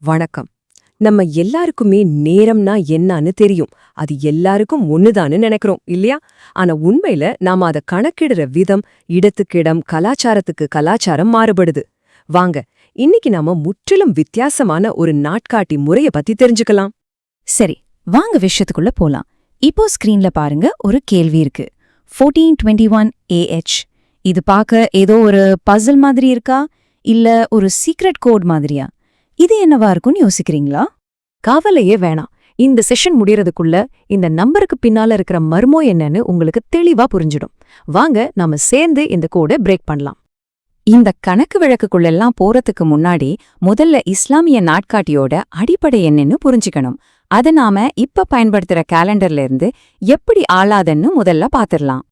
வணக்கம். நம்ம எல்லாருக்குமே நேரம்னா என்னன்னு தெரியும். அது எல்லாருக்கும் ஒண்ணுதான்னு நினைக்கிறோம் இல்லையா? ஆனா உண்மையில நாம அத கணக்கிடுற விதம் இடத்துக்கு இடம், கலாச்சாரத்துக்கு கலாச்சாரம் மாறுபடுது. வாங்க, இன்னைக்கு நாம முற்றிலும் வித்தியாசமான ஒரு நாட்காட்டி முறைய பத்தி தெரிஞ்சுக்கலாம். சரி, வாங்க விஷயத்துக்குள்ள போலாம். இப்போ ஸ்கிரீன்ல பாருங்க, ஒரு கேள்வி இருக்கு. 1421 AH. இது பார்க்க ஏதோ ஒரு பசில் மாதிரி இருக்கா, இல்ல ஒரு சீக்ரெட் கோட் மாதிரியா? இது என்னவா இருக்கும்னு யோசிக்கிறீங்களா? கவலையே வேணாம். இந்த செஷன் முடியறதுக்குள்ள இந்த நம்பருக்கு பின்னால இருக்கிற மர்மம் என்னன்னு உங்களுக்கு தெளிவா புரிஞ்சிடும். வாங்க நாம சேர்ந்து இந்த கோடை பிரேக் பண்ணலாம். இந்த கணக்கு வழக்குக்குள்ளெல்லாம் போறதுக்கு முன்னாடி முதல்ல இஸ்லாமிய நாட்காட்டியோட அடிப்படை என்னன்னு புரிஞ்சுக்கணும். அதை நாம இப்ப பயன்படுத்துற கேலண்டர்ல இருந்து எப்படி ஆளாதன்னு முதல்ல பாத்திரலாம்.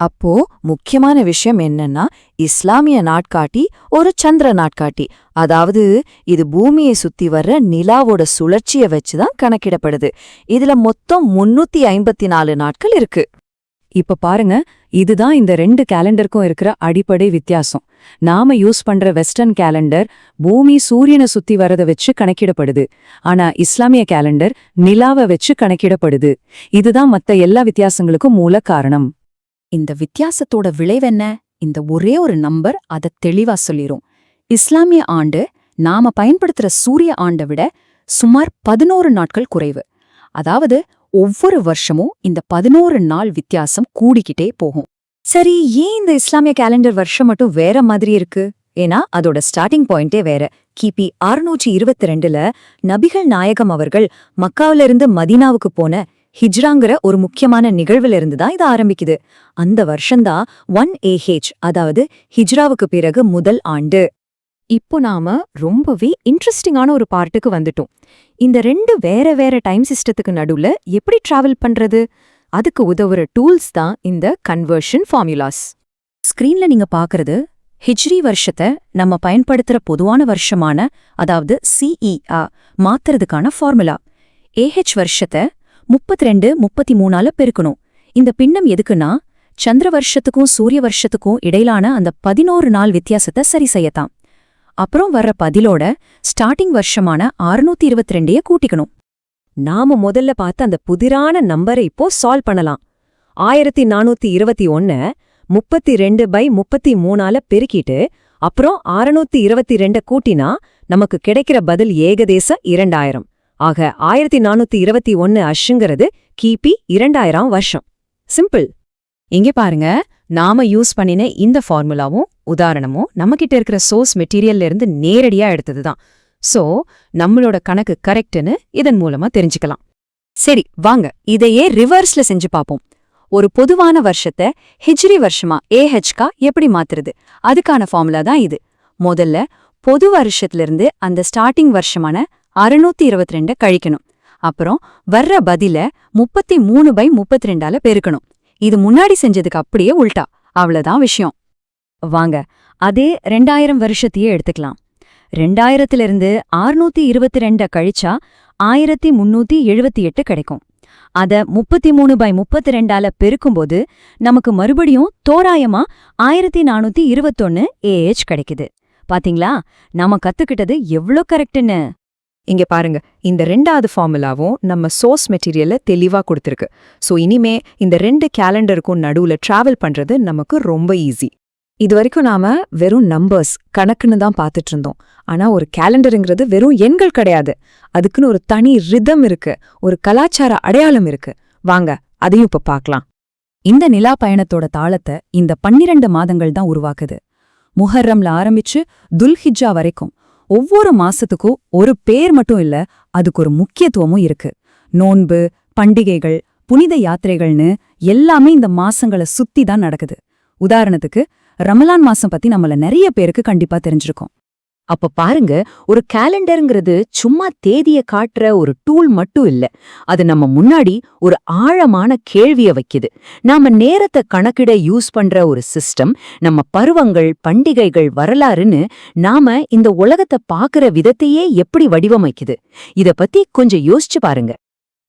அப்போ முக்கியமான விஷயம் என்னன்னா, இஸ்லாமிய நாட்காட்டி ஒரு சந்திர நாட்காட்டி. அதாவது இது பூமியை சுத்தி வர்ற நிலாவோட சுழற்சிய வச்சுதான் கணக்கிடப்படுது. இதுல மொத்தம் 354 நாட்கள் இருக்கு. இப்ப பாருங்க, இதுதான் இந்த ரெண்டு கேலண்டருக்கும் இருக்கிற அடிப்படை வித்தியாசம். நாம யூஸ் பண்ற வெஸ்டர்ன் கேலண்டர் பூமி சூரியனை சுத்தி வரத வச்சு கணக்கிடப்படுது. ஆனா இஸ்லாமிய கேலண்டர் நிலாவை வச்சு கணக்கிடப்படுது. இதுதான் மத்த எல்லா வித்தியாசங்களுக்கும் மூல காரணம். இந்த வித்தியாசத்தோட விளைவென்ன? இந்த ஒரே ஒரு நம்பர் அதை தெளிவா சொல்லிரும். இஸ்லாமிய ஆண்டு நாம பயன்படுத்துற சூரிய ஆண்டை விட சுமார் 11 நாட்கள் குறைவு. அதாவது ஒவ்வொரு வருஷமும் இந்த 11 நாள் வித்தியாசம் கூடிக்கிட்டே போகும். சரி, ஏன் இந்த இஸ்லாமிய கேலண்டர் வருஷம் மட்டும் வேற மாதிரி இருக்கு? ஏன்னா அதோட ஸ்டார்டிங் பாயிண்டே வேற. கிபி 622ல நபிகள் நாயகம் அவர்கள் மக்காவிலிருந்து மதீனாவுக்கு போன ஹிஜ்ராங்கிற ஒரு முக்கியமான நிகழ்வுல இருந்து தான் இது ஆரம்பிக்குது. அந்த வருஷம்தான் 1AH, அதாவது ஹிஜ்ராவுக்கு பிறகு முதல் ஆண்டு. இப்போ நாம ரொம்பவே இன்ட்ரெஸ்டிங்கான ஒரு பார்ட்டுக்கு வந்துட்டோம். இந்த ரெண்டு வேற வேற டைம் சிஸ்டத்துக்கு நடுவுல எப்படி டிராவல் பண்றது? அதுக்கு உதவுற டூல்ஸ் தான் இந்த கன்வர்ஷன் ஃபார்முலாஸ். ஸ்கிரீன்ல நீங்க பாக்குறது ஹிஜ்ரி வருஷத்தை நம்ம பயன்படுத்துற பொதுவான வருஷமான, அதாவது CE மாத்துறதுக்கான ஃபார்முலா. AH வருஷத்தை 32, 33ஆல பெருக்கணும். இந்த பின்னம் எதுக்குன்னா, சந்திர வருஷத்துக்கும் சூரிய வருஷத்துக்கும் இடையிலான அந்த 11 நாள் வித்தியாசத்தை சரி செய்யத்தான். அப்புறம் வர்ற பதிலோட ஸ்டார்டிங் வருஷமான 622 கூட்டிக்கணும். நாம முதல்ல பார்த்த அந்த புதிரான நம்பரை இப்போ சால்வ் பண்ணலாம். 1421 32/33ஆல பெருக்கிட்டு அப்புறம் 622 கூட்டினா நமக்கு கிடைக்கிற பதில் ஏகதேச 2000. ஆக 1421 அஷ்ங்கிறது கிபி 2000 வருஷம். சிம்பிள். இங்கே பாருங்க, நாம யூஸ் பண்ணின இந்த ஃபார்முலாவும் உதாரணமும் நம்மகிட்ட இருக்கிற சோர்ஸ் மெட்டீரியல்ல இருந்து நேரடியா எடுத்ததுதான். சோ நம்மளோட கணக்கு கரெக்ட்னு இதன் மூலமா தெரிஞ்சுக்கலாம். சரி, வாங்க இதையே ரிவர்ஸ்ல செஞ்சு பாப்போம். ஒரு பொதுவான வருஷத்தை ஹிஜ்ரி வருஷமா AHக்கா எப்படி மாத்துறது? அதுக்கான ஃபார்முலா தான் இது. முதல்ல பொது வருஷத்திலிருந்து அந்த ஸ்டார்டிங் வருஷமான 622 கழிக்கணும். அப்புறம் வர்ற பதில 33/32ஆல பெருக்கணும். இது முன்னாடி செஞ்சதுக்கு அப்படியே உல்டா. அவ்வளவுதான் விஷயம். வாங்க அதே 2000 வருஷத்தையே எடுத்துக்கலாம். 2000லிருந்து 622 கழிச்சா 1378 கிடைக்கும். அத 33/32ஆல பெருக்கும்போது நமக்கு மறுபடியும் தோராயமா 1421 AH கிடைக்குது. பாத்தீங்களா, நாம கத்துக்கிட்டது எவ்ளோ கரெக்ட்னு. இங்க பாருங்க, இந்த ரெண்டாவது ஃபார்முலாவும் நம்ம சோர்ஸ் மெட்டீரியல்ல தெளிவா கொடுத்திருக்கு. சோ இனிமே இந்த ரெண்டு கேலண்டருக்கும் நடுவுல டிராவல் பண்றது நமக்கு ரொம்ப ஈஸி. இதுவரைக்கும் நாம வெறும் நம்பர்ஸ் கணக்குன்னு தான் பார்த்துட்டு இருந்தோம். ஆனா ஒரு கேலண்டருங்கிறது வெறும் எண்கள் கிடையாது. அதுக்குன்னு ஒரு தனி ரிதம் இருக்கு, ஒரு கலாச்சார அடையாளம் இருக்கு. வாங்க அதையும் இப்ப பார்க்கலாம். இந்த நிலா பயணத்தோட தாளத்தை இந்த 12 மாதங்கள் தான் உருவாக்குது. முஹர்ரம்ல ஆரம்பிச்சு துல்ஹிஜ்ஜா வரைக்கும் ஒவ்வொரு மாசத்துக்கும் ஒரு பேர் மட்டும் இல்ல, அதுக்கு ஒரு முக்கியத்துவமும் இருக்கு. நோன்பு, பண்டிகைகள், புனித யாத்திரைகள்னு எல்லாமே இந்த மாசங்களை சுத்தி தான் நடக்குது. உதாரணத்துக்கு ரமலான் மாசம் பத்தி நம்மள நிறைய பேருக்கு கண்டிப்பா தெரிஞ்சிருக்கும். அப்ப பாருங்க, ஒரு கேலண்டருங்கிறது சும்மா தேதிய காட்டுற ஒரு டூல் மட்டும் இல்ல. அது நம்ம முன்னாடி ஒரு ஆழமான கேள்விய வைக்குது. நாம நேரத்தை கணக்கிட யூஸ் பண்ற ஒரு சிஸ்டம். நம்ம பருவங்கள், பண்டிகைகள், வரலாறுன்னு நாம இந்த உலகத்தை பாக்குற விதத்தையே எப்படி வடிவமைக்குது. இத பத்தி கொஞ்சம் யோசிச்சு பாருங்க.